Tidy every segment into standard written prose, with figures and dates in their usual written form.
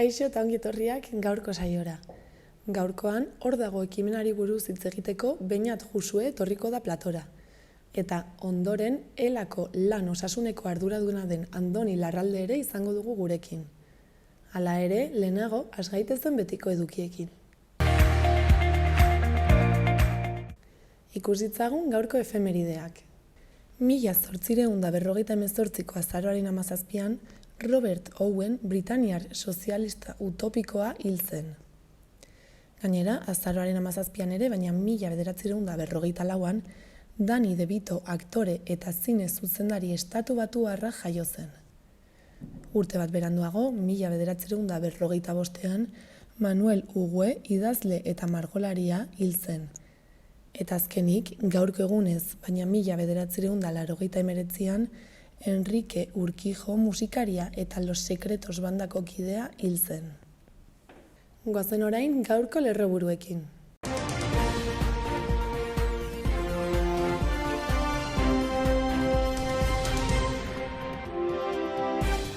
Kaixo eta ongi etorriak gaurko saiora. Gaurkoan, hor dago ekimenari buruz hitz egiteko Beñat Jusue etorriko da platora. Eta ondoren, elako lan osasuneko arduraduna den Andoni Larralde ere izango dugu gurekin. Hala ere, lehenago, has gaitezen betiko edukiekin. Ikusitzagun gaurko efemerideak. 1858ko azaroaren 17an, Robert Owen, Britaniar sozialista utopikoa hil zen. Gainera, azaroaren 17an ere, baina 1954an, Danny DeVito aktore eta zine zuzendari estatubatuarra jaio zen. Urte bat beranduago, 1955an, Manuel Ugue idazle eta margolaria hil zen. Eta azkenik, gaurko egunez, baina 1989an, Enrique Urquijo musikaria eta Los Secretos bandako kidea hil zen. Goazen orain gaurko lerroburuekin.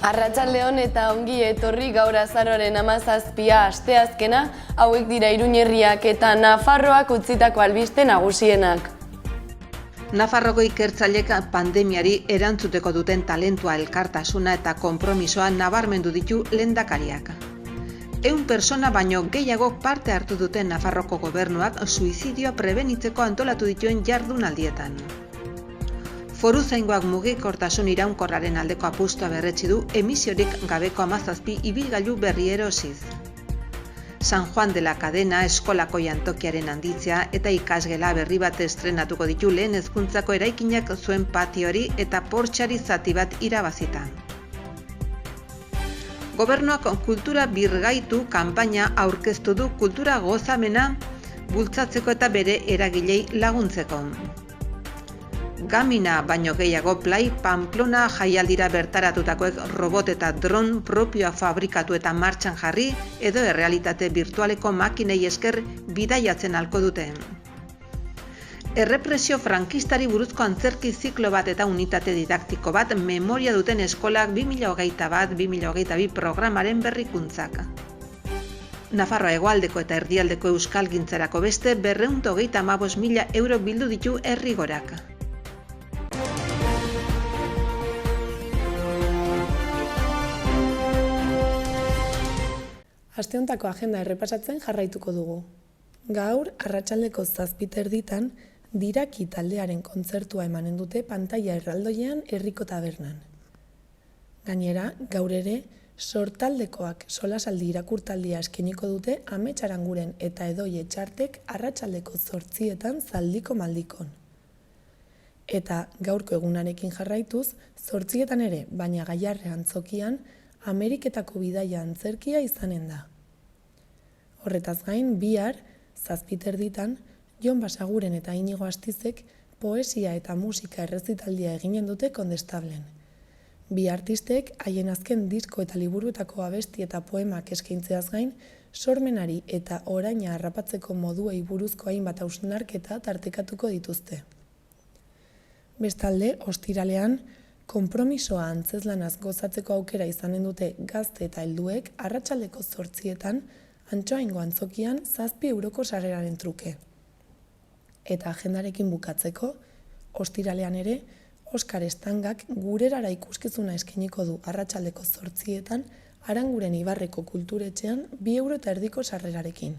Arratsaldeon eta ongi etorri gaur azaroaren 17a asteazkena, hauek dira Iruña herriak eta Nafarroak utzitako albiste nagusienak. Nafarroko ikertzaileek pandemiari erantzuteko duten talentua, elkartasuna eta konpromisoa nabarmendu ditu lehendakariak. 100 persona baino gehiago parte hartu duten Nafarroko gobernuak suizidioa prebenitzeko antolatu dituen jardunaldietan. Foruzaingoak mugikortasun iraunkorraren aldeko apustua berretsi du emisiorik gabeko 17 ibilgailu berri erosiz. San Juan de la Cadena eskolako jantokiaren handitzea eta ikasgela berri bat estrenatuko ditu lehen hezkuntzako eraikinak zuen patiori eta portxari zati bat irabazita. Gobernuak kultura birgaitu kanpaina aurkeztu du kultura gozamena bultzatzeko eta bere eragilei laguntzeko. Gamina baino gehiago Play Pamplona jaialdira bertaratutakoek robot eta dron propioa fabrikatu eta martxan jarri edo errealitate virtualeko makinei esker bidaiatzen ahalko dute. Errepresio frankistari buruzko antzerki ziklo bat eta unitate didaktiko bat memoria duten eskolak 2021-2022 programaren berrikuntzak. Nafarroa hegoaldeko eta erdialdeko euskalgintzarako beste 235.000 euro bildu ditu herrigorak. Asteontako agenda errepasatzen jarraituko dugu. Gaur, arratsaldeko 7:30 Diraki taldearen kontzertua emanen dute pantaila erraldoian herriko tabernan. Gainera, gaur ere, sortaldekoak solasaldi irakurtaldia eskainiko dute Amets Aranguren eta Edoi Etxartek arratsaldeko 8etan Zaldiko Maldikon. Eta gaurko egunarekin jarraituz, 8etan ere, baina Gaiarre antzokian, Ameriketako bidaia antzerkia izanen da. Horretaz gain, bihar, 7:30 Jon Basaguren eta Inigo Astizek poesia eta musika errezitaldia eginen dute Kondestablen. Bi artistek haien azken disko eta liburuetako abesti eta poemak eskaintzeaz gain, sormenari eta oraina harrapatzeko moduei buruzko hainbat hausnarketa tartekatuko dituzte. Bestalde, ostiralean, konpromisoa antzezlanaz gozatzeko aukera izanen dute gazte eta helduek arratsaldeko 8etan Antsoaingo antzokian 7 euroko sarreraren truke. Eta agendarekin bukatzeko, ostiralean ere, Oskar Estangak gurerara ikuskizuna eskainiko du arratsaldeko 8etan Aranguren Ibarreko kulturetxean 2 euro eta erdiko sarrerarekin.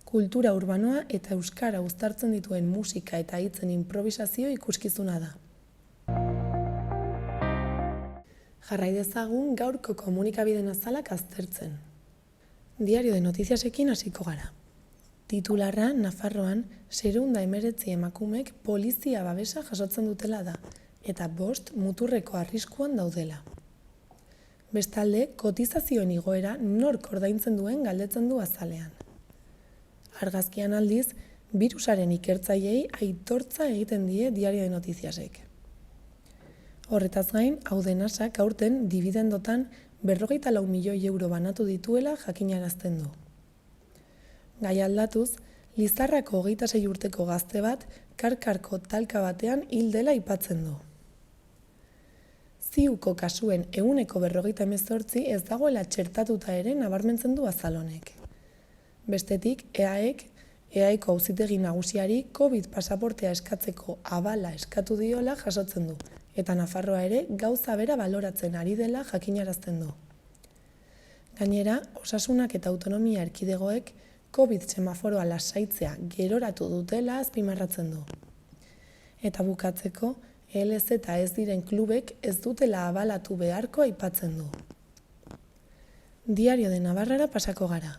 Kultura urbanoa eta euskara uztartzen dituen musika eta hitzen improvisazio ikuskizuna da. Jarrai dezagun gaurko komunikabideen azalak aztertzen. Diario de Notiziasekin hasiko gara. Titularra Nafarroan 619 emakumek polizia babesa jasotzen dutela da, eta 5 muturreko arriskuan daudela. Bestalde, kotizazioen igoera nork ordaintzen duen galdetzen du azalean. Argazkian aldiz, birusaren ikertzaileei aitortza egiten die Diario de Notiziasek. Horretaz gain, Audenasak aurten dibidendotan 44 milioi euro banatu dituela jakinarazten du. Gai aldatuz, Lizarrako 26 urteko gazte bat karkarko talka batean hil dela aipatzen du. ziuko kasuen 158 ez dagoela txertatuta ere nabarmentzen du azalonek. Bestetik, EAEko auzitegi nagusiari COVID pasaportea eskatzeko abala eskatu diola jasotzen du, eta Nafarroa ere gauza bera baloratzen ari dela jakinarazten du. Gainera, Osasunak eta Autonomia Erkidegoek COVID semaforoa lasaitzea geroratu dutela azpimarratzen du. Eta bukatzeko, ELZ eta ez diren klubek ez dutela abalatu beharko aipatzen du. Diario de Navarrara pasako gara.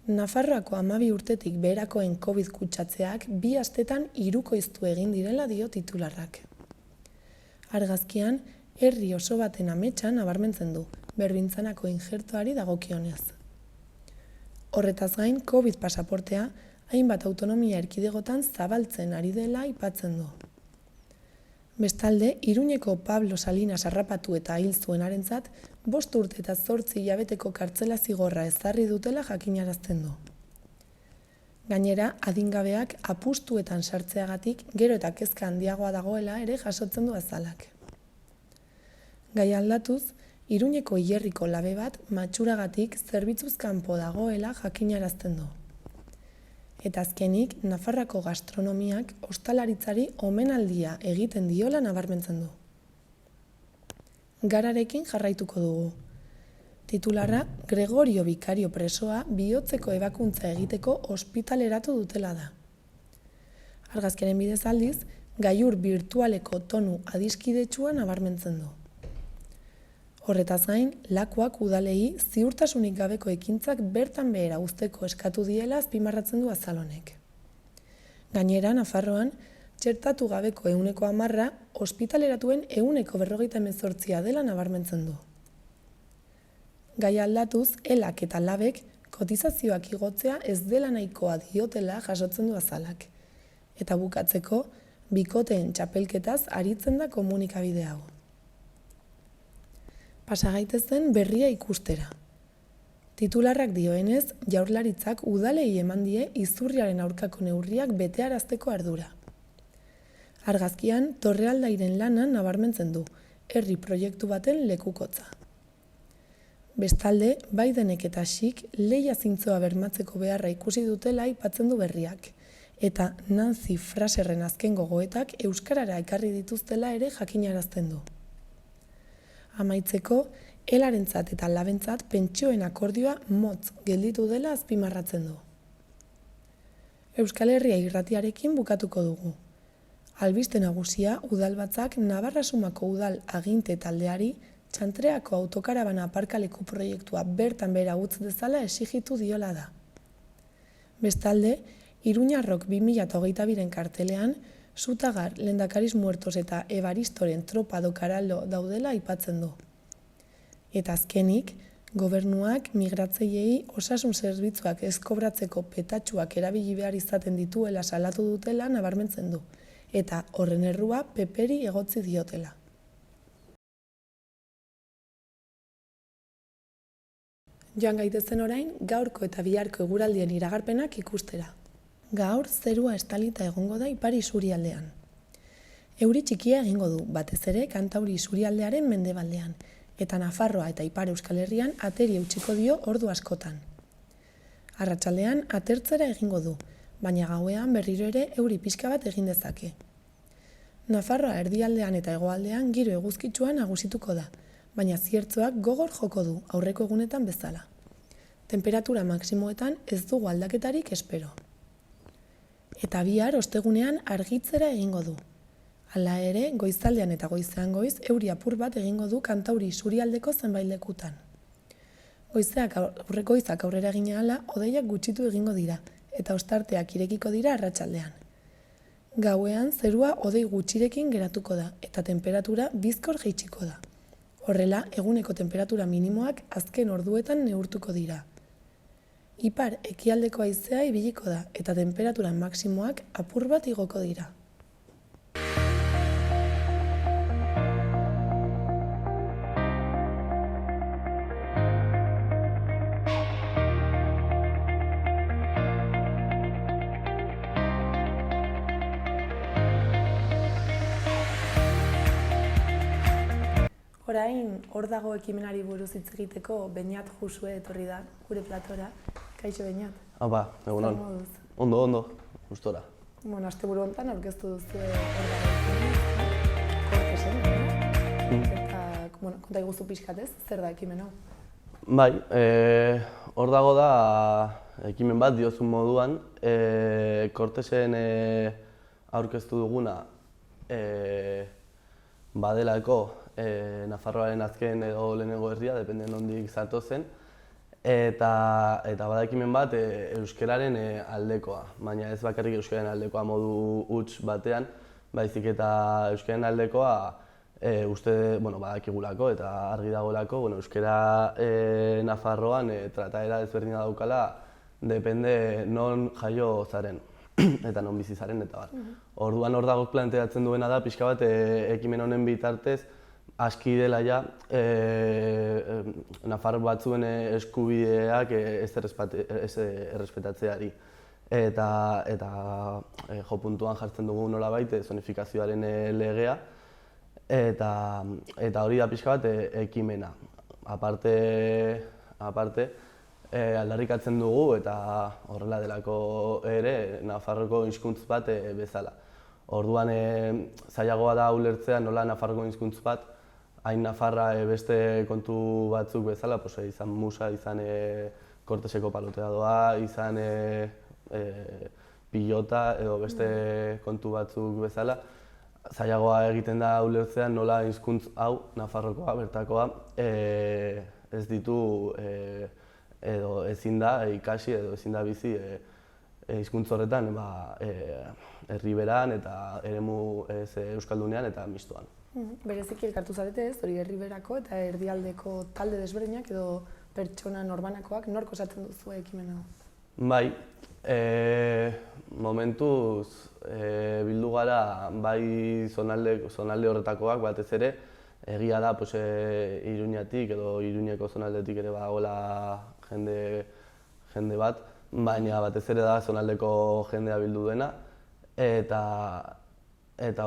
Nafarroako 12 urtetik beherakoen COVID kutsatzeak 2 astetan hirukoiztu egin direla dio titularrak. Argazkian, herri oso baten ametsa nabarmentzen du, berbintzanako injertoari dagokionez. Horretaz gain, COVID pasaportea hainbat autonomia erkidegotan zabaltzen ari dela aipatzen du. Bestalde, Iruñeko Pablo Salinas harrapatu eta hil zuenarentzat 5 urte eta 8 hilabeteko kartzela zigorra ezarri dutela jakinarazten du. Gainera, adingabeak apustuetan sartzeagatik gero eta kezka handiagoa dagoela ere jasotzen du azalak. Gai aldatuz, Iruñeko hilerriko labe bat matxuragatik zerbitzuz kanpo dagoela jakinarazten du. Eta azkenik, Nafarroako gastronomiak ostalaritzari omenaldia egiten diola nabarmentzen du. Gararekin jarraituko dugu. Titularra, Gregorio Bikario presoa bihotzeko ebakuntza egiteko ospitaleratu dutela da. Argazkiaren bidez aldiz, gailur birtualeko tonu adiskidetsua nabarmentzen du. Horretaz gain, Lakuak udalei ziurtasunik gabeko ekintzak bertan behera uzteko eskatu diela azpimarratzen du azalonek. Gainera, Nafarroan, txertatu gabeko 10% ospitaleratuen 158 dela nabarmentzen du. Gai aldatuz, elak eta labek kotizazioak igotzea ez dela nahikoa diotela jasotzen du azalak. Eta bukatzeko, bikoteen txapelketaz aritzen da komunikabide hau. Pasagaitezen berria ikustera. Titularrak dioenez, Jaurlaritzak udalei eman die izurriaren aurkako neurriak betearazteko ardura. Argazkian, Torrealdairen lana nabarmentzen du, herri proiektu baten lekukotza. Bestalde, Bidenek eta Xik lehia zintzoa bermatzeko beharra ikusi dutela aipatzen du berriak, eta Nancy Fraserren azken gogoetak euskarara ekarri dituztela ere jakinarazten du. Amaitzeko, elarentzat eta labentzat pentsioen akordioa motz gelditu dela azpimarratzen du. Euskal Herria irratiarekin bukatuko dugu. Albiste nagusia udalbatzak Navarra-Sumako udal aginte taldeari Txantreako autokarabana aparkaleku proiektua bertan behera utz dezala exigitu diola da. Bestalde, Iruñarrok 2022 kartelean, Sutagar, Lehendakariz Muertos eta Evaristoren tropa do Karalo daudela aipatzen du. Eta azkenik, gobernuak migratzaileei osasun zerbitzuak ez kobratzeko petatxuak erabili behar izaten dituela salatu dutela nabarmentzen du, eta horren errua PPri egotzi diotela. Joan gaitezen orain, gaurko eta biharko eguraldien iragarpenak ikustera. Gaur, zerua estalita egongo da ipar isurialdean. Euri txikia egingo du, batez ere Kantauri isurialdearen mendebaldean, eta Nafarroa eta Ipar Euskal Herrian ateri eutxiko dio ordu askotan. Arratsaldean atertzera egingo du, baina gauean berriro ere euri pixka bat egin dezake. Nafarroa erdialdean eta hegoaldean giro eguzkitsuan nagusituko da, baina ziertzoak gogor joko du aurreko egunetan bezala. Temperatura maksimoetan ez dugu aldaketarik espero. Eta bihar ostegunean argitzera egingo du. Hala ere, goizaldean eta goizean goiz euri apur bat egingo du Kantauri isurialdeko zenbait lekutan. Goizak aurrera egin ahala, hodeiak gutxitu egingo dira, eta ostarteak irekiko dira arratsaldean. Gauean zerua hodei gutxirekin geratuko da, eta temperatura bizkor jaitsiko da. Horrela, eguneko temperatura minimoak azken orduetan neurtuko dira. Ipar ekialdeko haizea ibiliko da, eta temperatura maksimoak apur bat igoko dira. Orain, hor dago ekimenari buruz hitz egiteko Beñat Jusue etorri da, gure platora. Kaixo Beñat. Apa, egunon. Zer moduz? Ondo, gustora. Bueno, asteburu honetan aurkeztu duzu hor dago ekimena, Kortesen, eta, konta iguzu pixkat ez, zer da ekimen hau? Bai, hor dago da ekimen bat diozun moduan, Kortesen aurkeztu duguna badelako Nafarroaren azken edo lehenengo herria, depende nondik zatozen, eta bada ekimen bat euskararen aldekoa, baina ez bakarrik euskararen aldekoa modu huts batean, baizik eta euskararen aldekoa uste badakigulako eta argi dagoelako, euskara Nafarroan trataera ezberdina daukala, depende non jaio zaren eta non bizi zaren eta bar. Orduan hor dago planteatzen duena da, pixka bat ekimen honen bitartez, aski dela ja, nafar batzuen eskubideak ez errespetatzeari. Eta jo puntuan jartzen dugu nolabait zonifikazioaren legea, eta hori da pixka bat ekimena. Aparte, aldarrikatzen dugu eta horrela delako ere Nafarroko hizkuntz bat bezala. Orduan zailagoa da ulertzea nola Nafarroko hizkuntz bat hain nafarra beste kontu batzuk bezala, izan musa, izan Korteseko paloteadoa, izan pilota edo beste kontu batzuk bezala. Zailagoa egiten da ulertzea nola hizkuntz hau, Nafarrokoa, bertakoa, ez ditu edo ezin da ikasi edo ezin da bizi hizkuntz horretan herriberan eta eremu euskaldunean eta mistoan. Bereziki elkartu zarete ez, hori herriberako eta erdialdeko talde desberdinak edo pertsona norbanakoak nork osatzen duzu ekimen hau? Bai, momentuz bildu gara bai zonalde horretakoak batez ere, egia da Iruñatik edo Iruñeko zonaldetik ere badagoela jende bat, baina batez ere da zonaldeko jendea bildu dena, eta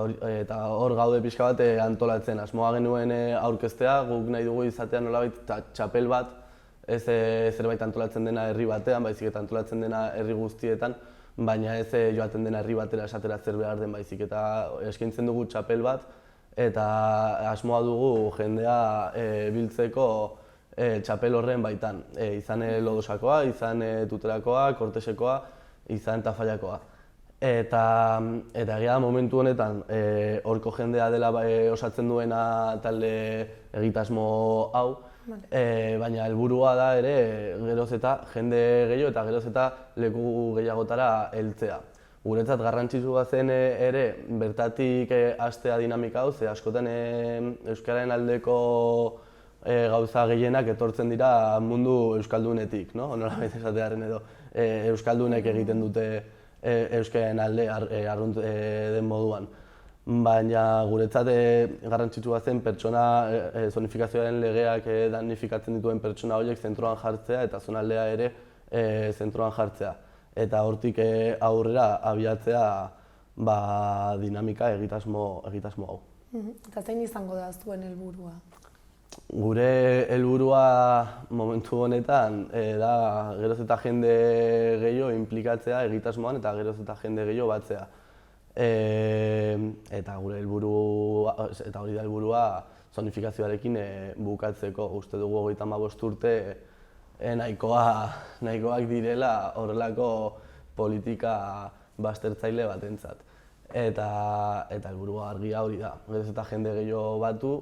hor gaude pixka bat antolatzen. Asmoa genuen aurkeztea, guk nahi dugu izatea nolabait txapel bat, ez zerbait antolatzen dena herri batean, baizik eta antolatzen dena herri guztietan, baina ez joaten dena herri batera esatera zer behar den, baizik eta eskaintzen dugu txapel bat, eta asmoa dugu jendea biltzeko txapel horren baitan. Izan Lodosakoa, izan Tuterakoa, Kortesekoa, izan Tafaiakoa. Eta egia da momentu honetan horko jendea dela osatzen duena talde egitasmo hau, baina helburua da ere geroz eta jende gehiago eta geroz eta leku gehiagotara heltzea. Guretzat garrantzitsua zen ere bertatik hastea dinamika hau, ze askotan euskararen aldeko gauza gehienak etortzen dira mundu euskaldunetik, nolabait esatearren edo euskaldunek egiten dute euskararen alde arrunt den moduan. Baina guretzat garrantzitsua zen pertsona zonifikazioaren legeak danifikatzen dituen pertsona horiek zentroan jartzea eta zonaldea ere zentroan jartzea. Eta hortik aurrera abiatzea dinamika egitasmo hau. Eta zein izango da zuen helburua? Gure helburua momentu honetan da geroz eta jende gehiago inplikatzea egitasmoan eta geroz eta jende gehiago batzea. Eta gure helburua, eta hori da helburua, zonifikazioarekin bukatzeko. Uste dugu 35 urte nahikoak direla horrelako politika baztertzaile batentzat. Eta helburua argia hori da. Geroz eta jende gehiago batu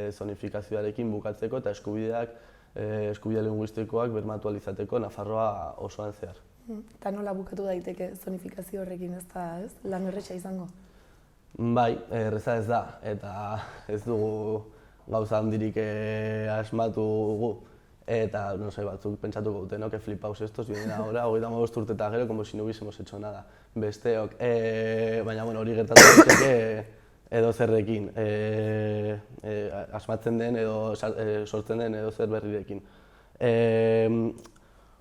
zonifikazioarekin bukatzeko eta eskubide linguistikoak bermatu ahal izateko Nafarroa osoan zehar. Eta nola bukatu daiteke zonifikazio horrekin, ez da, ez? Lan erresa izango? Bai, erreza ez da, eta ez dugu gauza handirik asmatu gu. Eta, batzuk pentsatuko dute, que flipaos estos, vienen ahora, 35 urte eta gero, como si no hubiésemos hecho nada. Besteok, baina hori gertatu daiteke edo zerrekin, asmatzen den edo sortzen den edo zer berrirekin.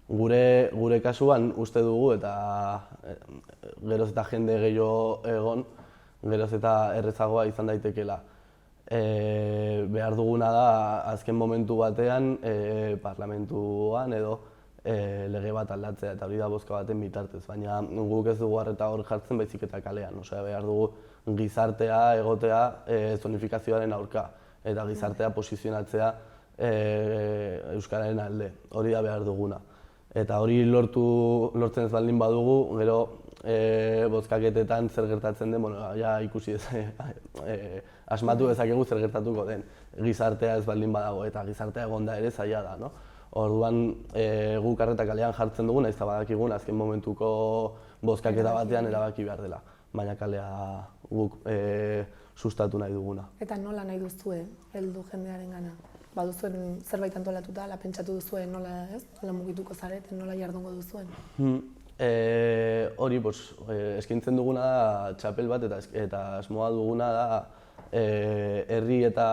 Gure kasuan uste dugu eta geroz eta jende gehiago egon, geroz eta errezagoa izan daitekeela. behar duguna da azken momentu batean parlamentuan edo lege bat aldatzea, eta hori da bozka baten bitartez, baina guk ez dugu arreta hor jartzen baizik eta kalean, behar dugu gizartea egotea zonifikazioaren aurka, eta gizartea posizionatzea euskararen alde, hori da behar duguna. Eta hori lortzen ez baldin badugu, gero bozkaketetan zer gertatzen den, ja ikusi asmatu dezakegu zer gertatuko den. Gizartea ez baldin badago, eta gizartea egonda ere zaila da. Orduan guk arreta kalean jartzen dugu, nahiz eta badakigun azken momentuko bozkaketa batean erabaki behar dela. Baina kalea guk sustatu nahi duguna. Eta nola nahi duzue heldu jendearen gana? Baduzuen zerbait antolatuta, ala pentsatu duzuen nola mugituko zareten, nola jardungo duzuen? Hori, eskaintzen duguna da txapel bat eta asmoa duguna da herri eta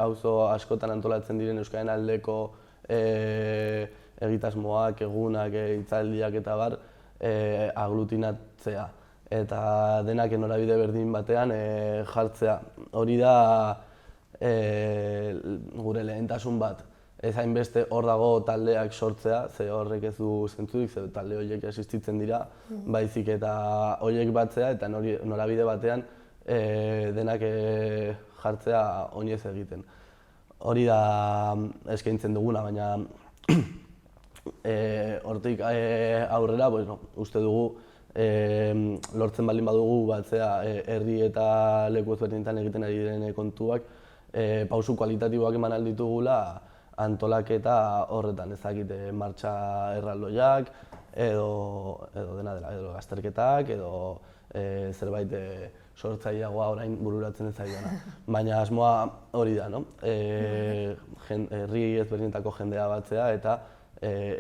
auzo askotan antolatzen diren euskararen aldeko egitasmoak, egunak, hitzaldiak eta bar aglutinatzea. Eta denak norabide berdin batean jartzea. Hori da gure lehentasun bat. Ez hainbeste hor dago taldeak sortzea, ze horrek ez du zentzurik, ze talde horiek existitzen dira, baizik eta horiek batzea eta norabide batean denak jartzea oinez egiten. Hori da eskaintzen duguna, baina hortik aurrera uste dugu lortzen baldin badugu batzea herri eta leku ezberdinetan egiten ari diren kontuak pausu kualitatiboak eman ahal ditugula antolaketa horretan, ezakite martxa erraldoiak edo dena dela, edo gazterketak, edo zerbait sortzaileagoa orain bururatzen ez zaidana. Baina asmoa hori da, herri ezberdinetako jendea batzea eta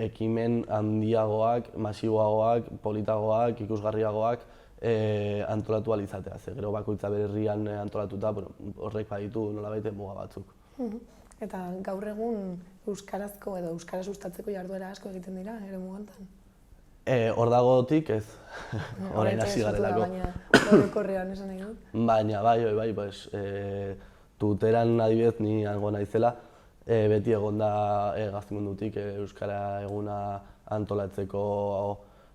ekimen handiagoak, masiboagoak, politagoak, ikusgarriagoak antolatu ahal izatea. Gero bakoitza bere herrian antolatuta horrek baditu nolabait muga batzuk. Eta gaur egun euskarazko edo euskara sustatzeko jarduera asko egiten dira eremu hontan? Hor dagotik ez, orain hasi garelako. Baina orokorrean esan nahi dut? Baina bai, Tuteran adibidez ni hango naizela, beti egon da gaztemundutik euskara eguna antolatzeko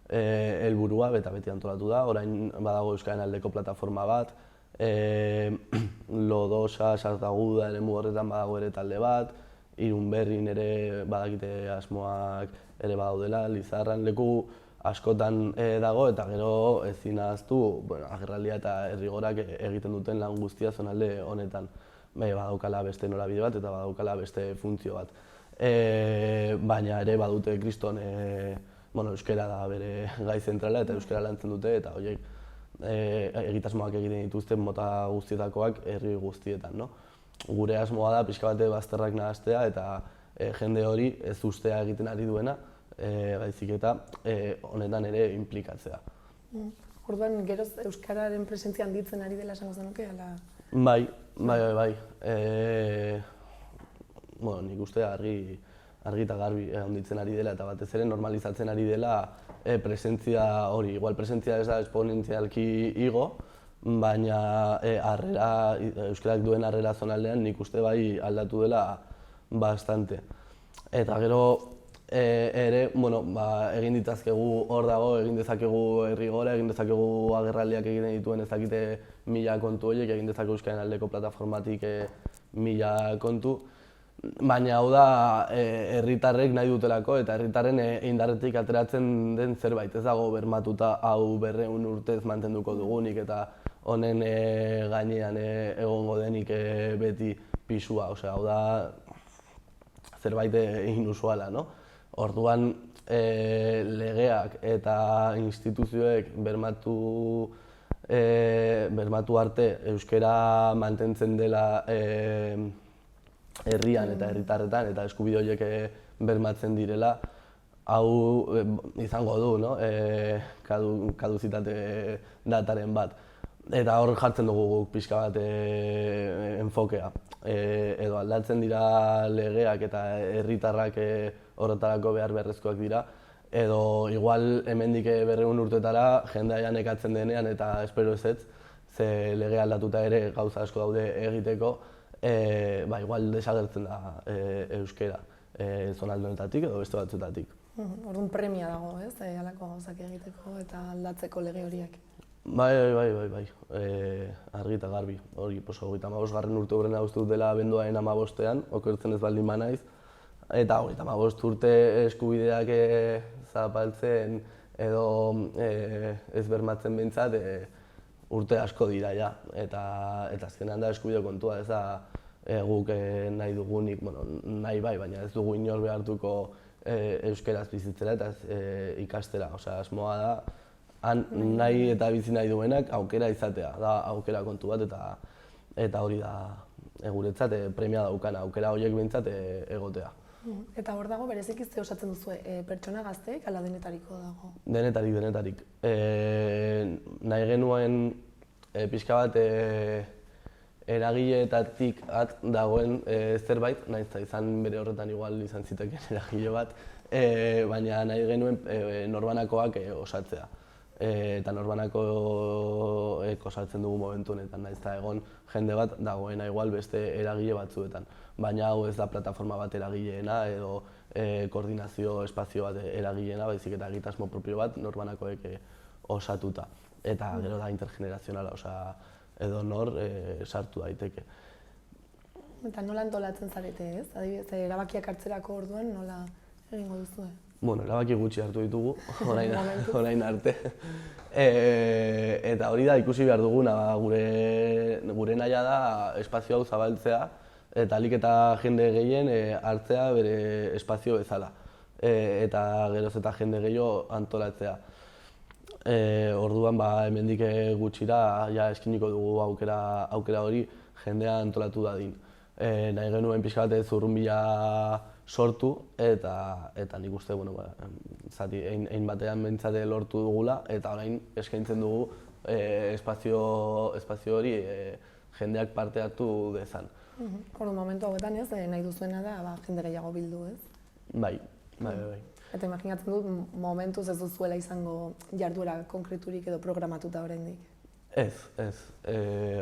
helburua eta beti antolatu da. Orain badago euskararen aldeko plataforma bat, Lodosa, Sartaguda eremu horretan badago ere talde bat, Irunberrin ere badakite asmoak ere badaudela, Lizarran leku askotan dago eta gero ezin ahaztu agerraldia eta herrigorak egiten duten lan guztia zonalde honetan. Badaukala beste norabide bat eta badaukala beste funtzio bat. Baina ere badute kriston euskara da bere gai zentrala eta euskara lantzen dute eta horiek egitasmoak egiten dituzten mota guztietakoak herri guztietan. Gure asmoa da pixka bate bazterrak nahastea eta jende hori ez ustea egiten ari duena, baizik eta honetan ere inplikatzea. Orduan, geroz euskararen presentzia handitzen ari dela esango zenuke, ala? Bai. Nik uste argi eta garbi handitzen ari dela eta batez ere normalizatzen ari dela presentzia hori. Igual presentzia ez da esponentzialki igo, baina euskarak duen harrera zonaldean nik uste bai aldatu dela bastante. Eta gero ere, egin ditzakegu hor dago, egin dezakegu herri gora, egin dezakegu agerraldiak egiten dituen ezakite 1000 kontu horiek, egin dezakegu euskararen aldeko plataformatik 1000 kontu. Baina hau da herritarrek nahi dutelako eta herritarren indarretik ateratzen den zerbait. Ez dago bermatuta hau 200 urtez mantenduko dugunik eta honen gainean egongo denik beti pisua. Hau da zerbait inusuala. Orduan legeak eta instituzioek bermatu arte euskara mantentzen dela herrian eta herritarretan eta eskubide horiek bermatzen direla, hau izango du kaduzitate dataren bat. Eta hor jartzen dugu guk pixka bat enfokea. Edo aldatzen dira legeak eta herritarrak horretarako beharrezkoak dira, edo igual hemendik 200 urtetara jendea nekatzen denean eta espero ezetz, ze lege aldatuta ere gauza asko daude egiteko, igual desagertzen da euskera zonalde honetatik edo beste batzutatik. Orduan premia dago, ez? Halako gauzak egiteko eta aldatzeko lege horiek. Bai, argi eta garbi. Hori, 35. urte horrena uste dut dela abenduaren 15ean, okertzen ez baldin banaiz. Eta 35 urte eskubideak zapaltzen edo ez bermatzen behintzat urte asko dira ja. Eta azkenean da eskubide kontua, ez da guk nahi dugunik, nahi bai, baina ez dugu inor behartuko euskeraz bizitzera eta ikastera. Osea, asmoa da, han nahi eta bizi nahi duenak aukera izatea, da aukera kontu bat eta hori da guretzat premia daukana, aukera horiek behintzat egotea. Eta hor dago bereziki ze osatzen duzue, pertsona gazteek ala denetariko dago? Denetarik. Nahi genuen pixka bat eragileetatik dagoen zerbait, nahiz eta izan bere horretan igual izan zitekeen eragile bat, baina nahi genuen norbanakoak osatzea. Eta norbanakoek osatzen dugu momentu honetan, nahiz eta egon jende bat dagoena igual beste eragile batzuetan. Baina hau ez da plataforma bat eragileena edo koordinazio espazio bat eragileena, baizik eta egitasmo propio bat norbanakoek osatuta. Eta gero da intergenerazionala, osea, edo nor sartu daiteke. Eta nola antolatzen zarete, ez? Adibidez, erabakiak hartzerako orduan nola egingo duzue? Erabaki gutxi hartu ditugu, orain arte. Eta hori da ikusi behar duguna, gure nahia da espazio hau zabaltzea eta ahalik eta jende gehien hartzea bere espazio bezala. Eta geroz eta jende gehiago antolatzea. Orduan hemendik gutxira eskiniko dugu aukera hori jendea antolatu dadin. Nahi genuen pixka bat zurrunbila sortu eta nik uste zati ein batean behintzat lortu dugula eta orain eskaintzen dugu espazio hori jendeak parte hartu dezan. Orduan momentu hauetan ez, nahi duzuena da jende gehiago bildu, ez? Bai. Eta imaginatzen dut momentuz ez duzuela izango jarduera konkreturik edo programatuta oraindik. Ez,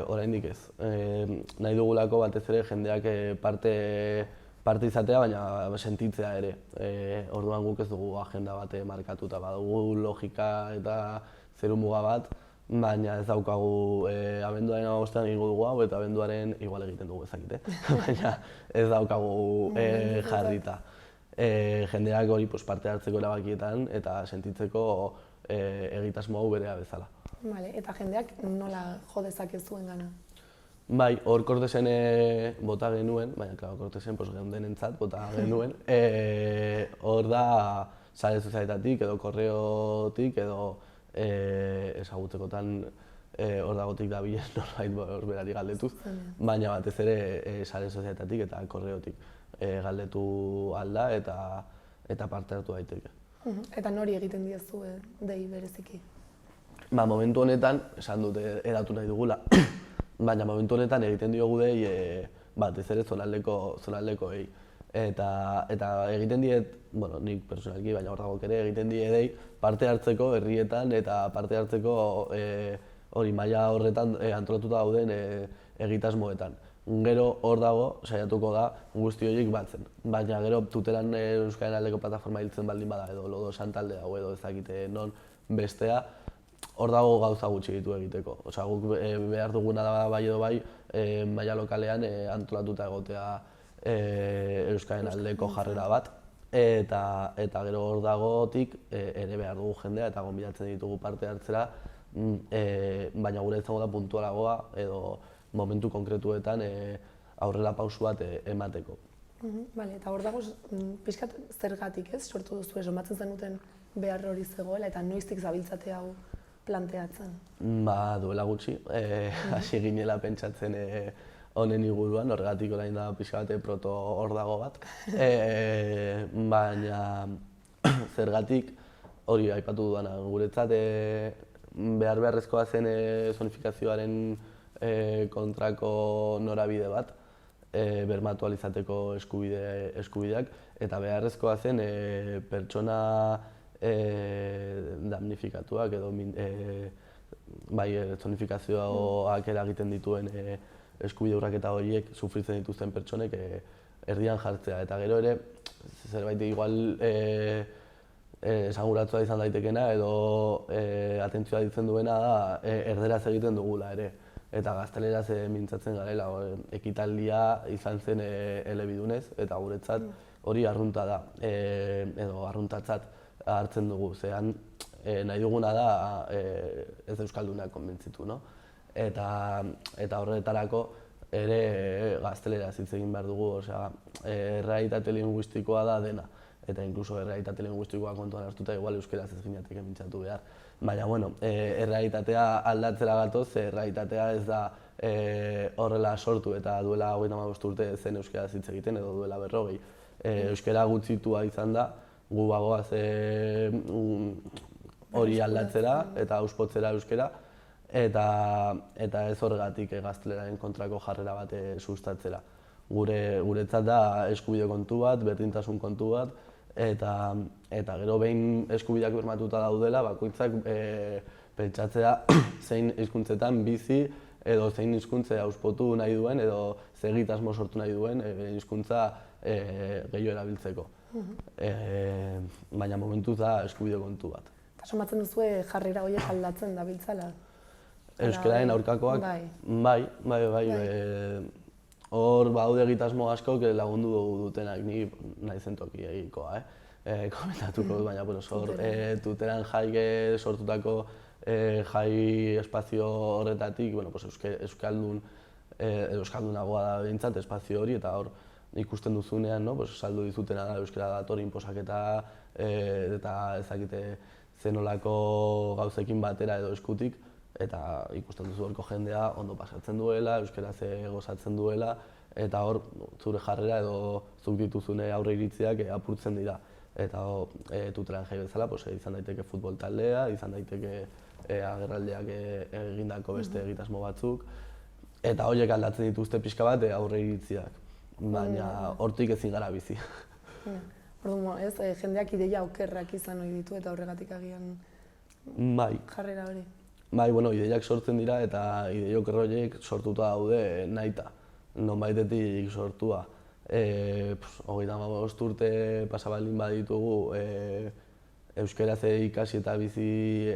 oraindik ez. Nahi dugulako batez ere jendeak parte izatea, baina sentitzea ere. Orduan guk ez dugu agenda bat markatuta, badugu logika eta zerumuga bat, baina ez daukagu abenduaren 15ean egingo dugu hau eta abenduaren igual egiten dugu ezakite, baina ez daukagu jarrita. Jendeak hori parte hartzeko erabakietan eta sentitzeko egitasmo hau berea bezala. Eta jendeak nola jo dezakezuen gana? Bai, hor Kortesen bota genuen, baina Kortesen geundenentzat bota genuen. Hor da sare sozialetatik edo korreotik edo ezagutzekotan hor dagotik dabilen norbait hor berari galdetuz, baina batez ere sare sozialetatik eta korreotik galdetu alda eta parte hartu daiteke. Eta nori egiten diezu dei bereziki? Momentu honetan, esan dut edatu nahi dugula, baina momentu honetan egiten diogu dei batez ere zonaldekoei. Eta egiten diet, nik personalki, baina hor dagok ere egiten die dei parte hartzeko herrietan eta parte hartzeko hori maila horretan antolatuta dauden egitasmoetan. Gero hor dago, saiatuko da guzti horiek batzen. Baina gero tutelan Euskararen aldeko plataforma hiltzen baldin bada edo Lodo Santalde hau edo ezakite non bestea, hor dago gauza gutxi ditu egiteko. Osea, guk behar duguna da bai edo bai maila lokalean antolatuta egotea Euskararen aldeko jarrera bat. Eta gero hor dagotik ere behar dugu jendea eta gonbidatzen ditugu parte hartzera, baina gure izango da puntualagoa edo momentu konkretuetan aurrera pausu bat emateko. Eta hor dago pixkat zergatik ez sortu duzu somatzen zenuten behar hori zegoela eta noiztik zabiltzate hau planteatzen? Duela gutxi, hasi ginela pentsatzen honen inguruan, horregatik orain da pixka bat proto hor dago bat. Baina zergatik hori aipatu dudana, guretzat beharrezkoa zen zonifikazioaren kontrako norabide bat, bermatu ahal izateko eskubideak, eta beharrezkoa zen pertsona damnifikatuak edo zonifikazioak eragiten dituen eskubide urraketa horiek sufritzen dituzten pertsonek erdian jartzea. Eta gero ere, zerbait igual esanguratua izan daitekena edo atentzioa ditzen duena da erderaz egiten dugula ere. Eta gazteleraz mintzatzen garela, ekitaldia izan zen elebidunez, eta guretzat hori arrunta da, edo arruntatzat hartzen dugu. Zean nahi duguna da ez euskaldunak konbentzitu, no? Eta horretarako ere gazteleraz hitz egin behar dugu, osea, errealitate linguistikoa da dena. Eta inkluso errealitate linguistikoa kontuan hartuta igual euskeraz ez ginateke mintzatu behar. Baina, bueno, errealitatea aldatzera gatoz, errealitatea ez da horrela sortu eta duela 35 urte zen euskeraz hitz egiten edo duela 40. Euskera gutxitua izan da, gu bagoaz hori aldatzera eta auspotzera euskera, eta ez horregatik gazteleraren kontrako jarrera bat sustatzera. Guretzat da eskubide kontu bat, berdintasun kontu bat, eta gero behin eskubideak bermatuta daudela, bakoitzak pentsatzea zein hizkuntzetan bizi edo zein hizkuntze auspotu nahi duen edo ze egitasmo sortu nahi duen hizkuntza gehiago erabiltzeko. Baina momentuz da eskubide kontu bat. Somatzen duzue jarrera horiek aldatzen dabiltzala? Euskararen aurkakoak, bai. Hor baude egitasmo askok lagundu dutenak, ni naizen tokiegikoa, komentatuko dut, baina hor Tuteran jai sortutako jai espazio horretatik, euskaldunagoa da behintzat espazio hori, eta hor ikusten duzunean, saldu dizutena da euskara dator inposaketa eta ezakite zenolako gauzekin batera edo eskutik, eta ikusten duzu horko jendea ondo pasatzen duela, euskaraz gozatzen duela, eta hor zure jarrera edo zuk dituzune aurre iritziak apurtzen dira. Eta Tuteran jai bezala izan daiteke futbol taldea, izan daiteke agerraldiak egindako beste egitasmo batzuk, eta horiek aldatzen dituzte pixka bat aurre iritziak, baina hortik ezin gara bizi. Orduan, jendeak ideia okerrak izan ohi ditu eta horregatik agian jarrera hori. Bai, ideiak sortzen dira eta idei oker horiek sortuta daude nahita, nonbaitetik sortua. 35 urte pasa baldin baditugu euskaraz ikasi eta bizi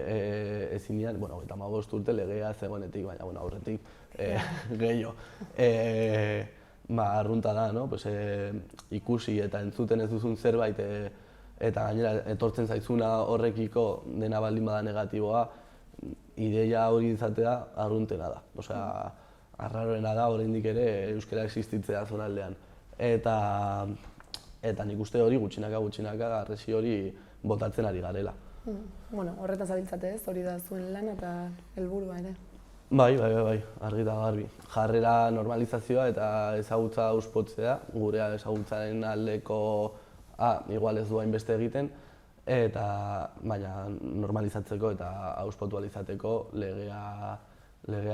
ezinean, 35 urte legea zegoenetik, baina aurretik gehiago. Arrunta da, ikusi eta entzuten ez duzun zerbait eta gainera etortzen zaizuna horrekiko dena baldin bada negatiboa, ideia hori izatea arruntena da. Osea, arraroena da oraindik ere euskara existitzea zonaldean. Eta nik uste hori gutxinaka harresi hori botatzen ari garela. Horretan zabiltzate ez, hori da zuen lan eta helburua ere. Bai, argi eta garbi. Jarrera normalizazioa eta ezagutza auspotzea, gure ezagutzaren aldeko igual ez du hainbeste egiten, baina normalizatzeko eta auspotu izateko legea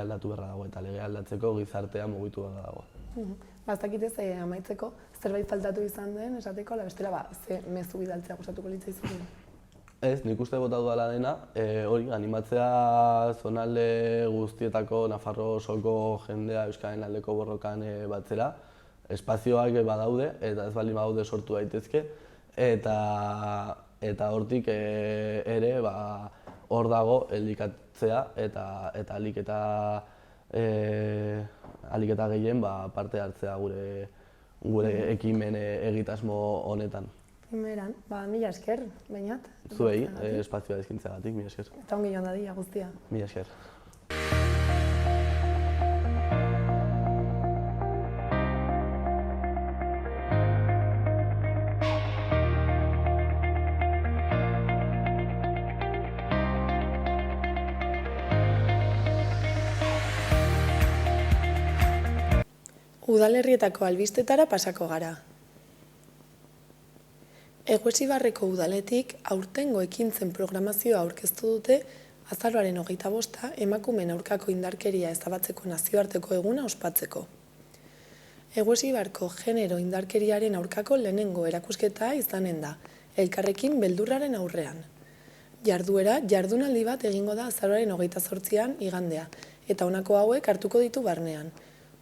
aldatu beharra dago eta legea aldatzeko gizartea mugitu beharra dago. Ez dakitez amaitzeko, zerbait faltatu izan den, esateko, ala bestela, ze mezu bidaltzea gustatuko litzaizuke? Ez, nik uste bota dudala dena, hori, animatzea zonalde guztietako Nafarro osoko jendea euskaren aldeko borrokan batzera, espazioak badaude eta ez baldin badaude sortu daitezke, eta hortik ere hor dago elikatzea eta ahalik eta gehien parte hartzea gure ekimen egitasmo honetan. Primeran, mila esker, Beñat. Zuei, espazioa eskaintzeagatik, mila esker. Eta ongi joan dadila guztia. Mila esker. Udalerrietako albistetara pasako gara. Eguesibarreko udaletik aurtengo ekintzen programazioa aurkeztu dute azaroaren 25 emakumeen aurkako indarkeria ezabatzeko nazioarteko eguna ospatzeko. Eguesibarko genero indarkeriaren aurkako lehenengo erakusketa izanen da, elkarrekin beldurraren aurrean. Jarduera, jardunaldi bat egingo da azaroaren 28an igandea, eta honako hauek hartuko ditu barnean.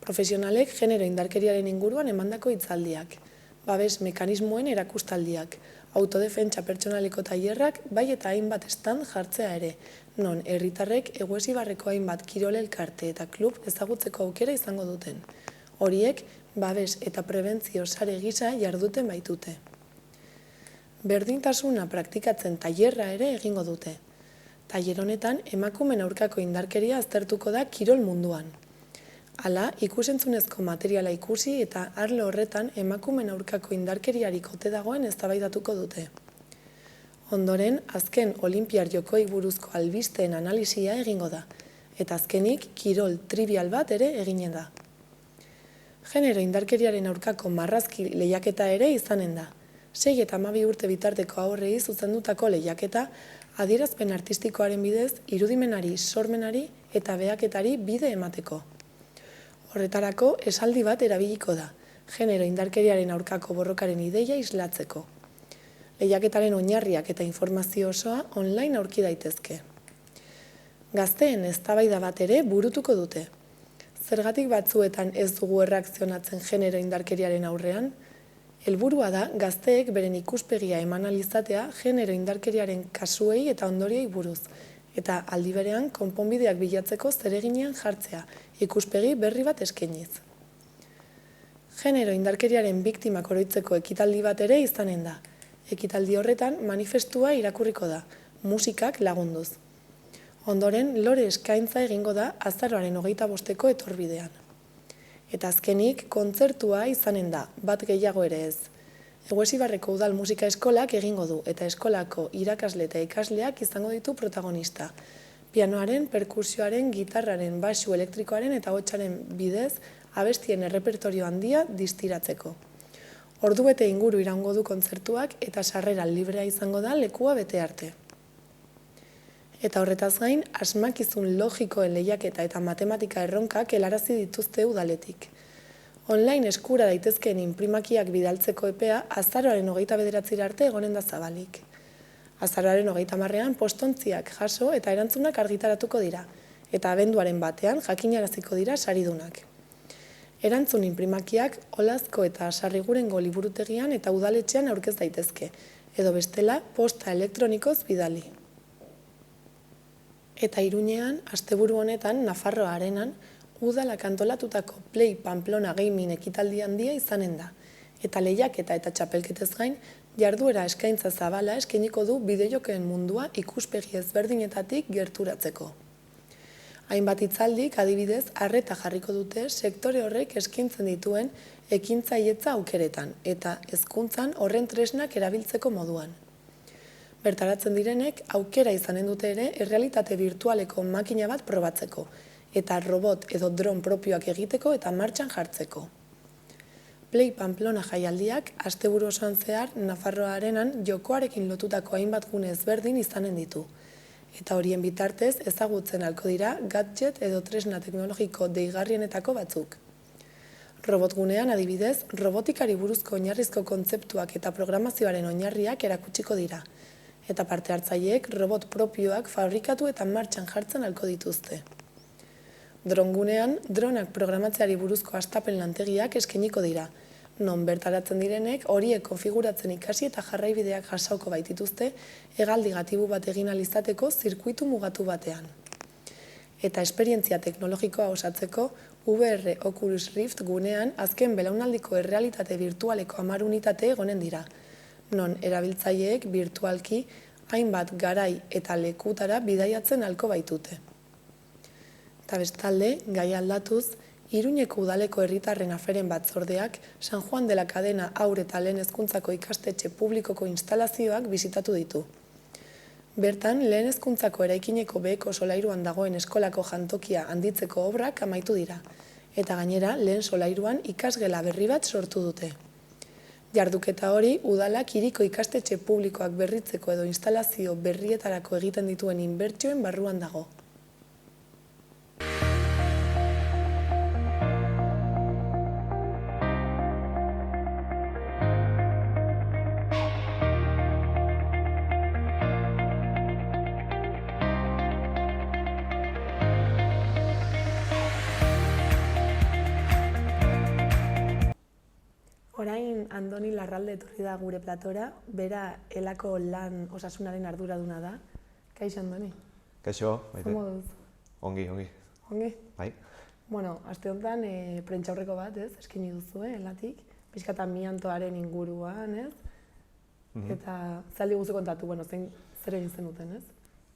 Profesionalek genero indarkeriaren inguruan emandako hitzaldiak, babes mekanismoen erakustaldiak, autodefentsa pertsonaleko tailerrak, bai eta hainbat stand jartzea ere, non herritarrek Eguesibarreko hainbat kirol elkarte eta klub ezagutzeko aukera izango duten. Horiek, babes eta prebentzio sare gisa jarduten baitute. Berdintasuna praktikatzen tailerra ere egingo dute. Tailer honetan emakumeen aurkako indarkeria aztertuko da kirol munduan. Hala, ikusentzunezko materiala ikusi eta arlo horretan emakumeen aurkako indarkeriarik ote dagoen eztabaidatuko dute. Ondoren, azken Olinpiar Jokoei buruzko albisteen analisia egingo da, eta azkenik kirol trivial bat ere eginen da. Genero indarkeriaren aurkako marrazki lehiaketa ere izanen da. 6 eta 12 urte bitarteko haurrei zuzendutako lehiaketa adierazpen artistikoaren bidez irudimenari, sormenari eta behaketari bide emateko. Horretarako esaldi bat erabiliko da, genero indarkeriaren aurkako borrokaren ideia islatzeko. Lehiaketaren oinarriak eta informazio osoa online aurki daitezke. Gazteen eztabaida bat ere burutuko dute. Zergatik batzuetan ez dugu erreakzionatzen genero indarkeriaren aurrean? Helburua da gazteek beren ikuspegia eman ahal izatea genero indarkeriaren kasuei eta ondorioei buruz, eta aldi berean konponbideak bilatzeko zereginean jartzea, ikuspegi berri bat eskainiz. Genero indarkeriaren biktimak oroitzeko ekitaldi bat ere izanen da. Ekitaldi horretan manifestua irakurriko da, musikak lagunduz. Ondoren, lore eskaintza egingo da azaroaren 25ko etorbidean. Eta azkenik, kontzertua izanen da, bat gehiago ere ez. Eguesibarreko Udal Musika Eskolak egingo du, eta eskolako irakasle eta ikasleak izango ditu protagonista. Pianoaren, perkusioaren, gitarraren, baxu elektrikoaren eta hotsaren bidez, abestien errepertorio handia distiratzeko. Ordubete inguru iraungo du kontzertuak eta sarrera librea izango da lekua bete arte. Eta horretaz gain, asmakizun logikoen lehiaketa eta matematika erronkak helarazi dituzte udaletik. Online eskura daitezkeen inprimakiak bidaltzeko epea azaroaren 29 arte egonen da zabalik. Azaroaren 30ean postontziak jaso eta erantzunak argitaratuko dira, eta abenduaren batean jakinaraziko dira saridunak. Erantzun inprimakiak Olazko eta Sarrigurengo liburutegian eta udaletxean aurkez daitezke, edo bestela posta elektronikoz bidali. Eta Iruñean, asteburu honetan, Nafarroa Arenan, udalak antolatutako Play Pamplona Gaming ekitaldi handia izanen da. Eta lehiaketa eta txapelketez gain, jarduera eskaintza zabala eskainiko du bideojokeen mundua ikuspegi ezberdinetatik gerturatzeko. Hainbat hitzaldik adibidez arreta jarriko dute sektore horrek eskaintzen dituen ekintzailetza aukeretan eta hezkuntzan horren tresnak erabiltzeko moduan. Bertaratzen direnek aukera izanen dute ere errealitate virtualeko makina bat probatzeko eta robot edo dron propioak egiteko eta martxan jartzeko. Play Pamplona jaialdiak asteburu osoan zehar Nafarroa Arenan jokoarekin lotutako hainbat gune ezberdin izanen ditu. Eta horien bitartez ezagutzen ahalko dira gadget edo tresna teknologiko deigarrienetako batzuk. Robotgunean adibidez, robotikari buruzko oinarrizko kontzeptuak eta programazioaren oinarriak erakutsiko dira, eta parte hartzaileek robot propioak fabrikatu eta martxan jartzen ahalko dituzte. Drongunean, dronak programatzeari buruzko hastapen lantegiak eskainiko dira, non bertaratzen direnek horiek konfiguratzen ikasi eta jarraibideak jasauko baitituzte hegaldi gatibu bat egin ahal izateko zirkuitu mugatu batean. Eta esperientzia teknologikoa osatzeko, VR Oculus Rift gunean azken belaunaldiko errealitate virtualeko 10 unitate egonen dira, non erabiltzaileek virtualki hainbat garai eta lekutara bidaiatzen ahalko baitute. Eta bestalde, gai aldatuz, Iruñeko udaleko herritarren aferen batzordeak San Juan de la Cadena haur eta lehen hezkuntzako ikastetxe publikoko instalazioak bisitatu ditu. Bertan, lehen hezkuntzako eraikineko beheko solairuan dagoen eskolako jantokia handitzeko obrak amaitu dira, eta gainera lehen solairuan ikasgela berri bat sortu dute. Jarduketa hori, udalak hiriko ikastetxe publikoak berritzeko edo instalazio berrietarako egiten dituen inbertsioen barruan dago. Gaurkoan Andoni Larralde etorri da gure platora, bera elako lan osasunaren arduraduna da. Kaixo, Andoni? Kaixo, Maite. Zomo duz? Ongi, ongi. Ongi? Bai. Bueno, aste honetan prentsaurreko bat, ez? Eskaini duzu, elatik. Pixka eta amiantoaren inguruan, ez? Eta zaldi guzu kontatu, bueno, zer egin zenuten, ez?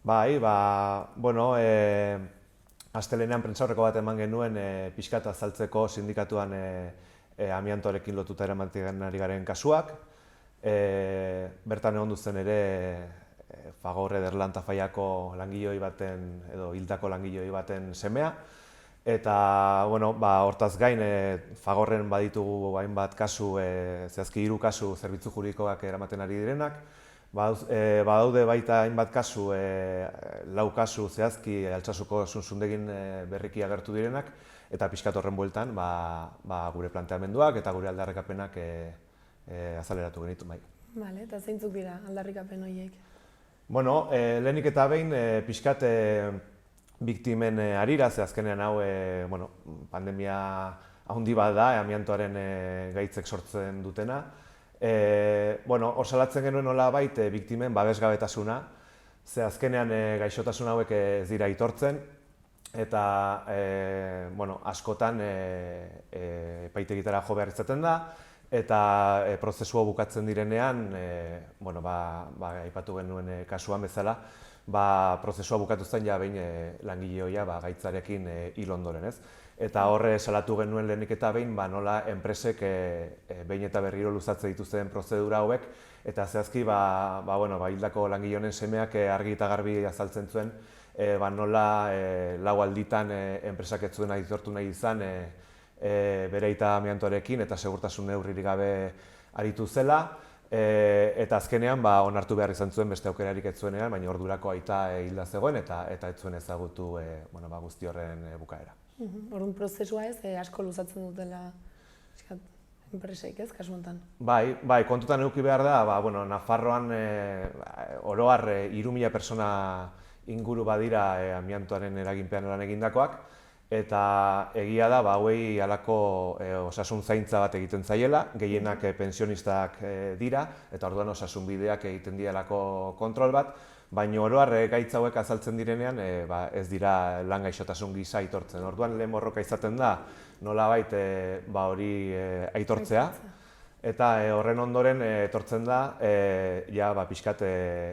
Bai, bueno, astelehenean prentsaurreko bat eman genuen pixka eta azaltzeko sindikatuan amiantoarekin lotuta eramaten ari garen kasuak. Bertan egon duzen ere Fagor Ederlan Tafaiako langiloi baten, edo hildako langiloi baten semea. Eta, bueno, hortaz gain, Fagorren baditugu hainbat kasu, zehazki 3 kasu zerbitzu juridikoak eramaten ari direnak. Badaude baita hainbat kasu, 4 kasu zehazki Altsasuko zunzundegin berriki agertu direnak, eta pixkat horren bueltan gure planteamenduak eta gure aldarrikapenak azaleratu genitu, bai. Bale, eta zeintzuk dira aldarrikapen horiek? Bueno, lehenik eta behin pixkat biktimen harira, ze azkenean hau pandemia handi bat da, amiantoaren gaitzek sortzen dutena. Hor salatzen genuen nolabait biktimen babesgabetasuna, ze azkenean gaixotasun hauek ez dira aitortzen, eta askotan epaitegitara jo behar izaten da, eta prozesua bukatzen direnean, aipatu genuen kasuan bezala, prozesua bukatu zen ja behin langile hoia gaitzarekin hil ondoren, ez? Eta horre salatu genuen lehenik eta behin nola enpresek behin eta berriro luzatzen dituzten prozedura hauek, eta zehazki hildako langile honen semeak argi eta garbi azaltzen zuen nola 4 alditan enpresak ez zuen aitortu nahi izan bere aita amiantoarekin eta segurtasun neurririk gabe aritu zela. Eta azkenean onartu behar izan zuen beste aukerarik ez zuenean, baina ordurako aita hilda zegoen eta ez zuen ezagutu guzti horren bukaera. Orduan prozesua ez, asko luzatzen dutela enpresek, ez, kasu honetan? Bai, kontutan eduki behar da, Nafarroan oro har 3.000 pertsona inguru badira amiantoaren eraginpean lan egindakoak, eta egia da, hauei halako osasun zaintza bat egiten zaiela, gehienak pensionistak dira, eta orduan osasun bideak egiten dielako kontrol bat, baina oro har gaitz hauek azaltzen direnean ez dira lan gaixotasun gisa aitortzen. Orduan lehen borroka izaten da nolabait hori aitortzea, eta horren ondoren etortzen da pixkat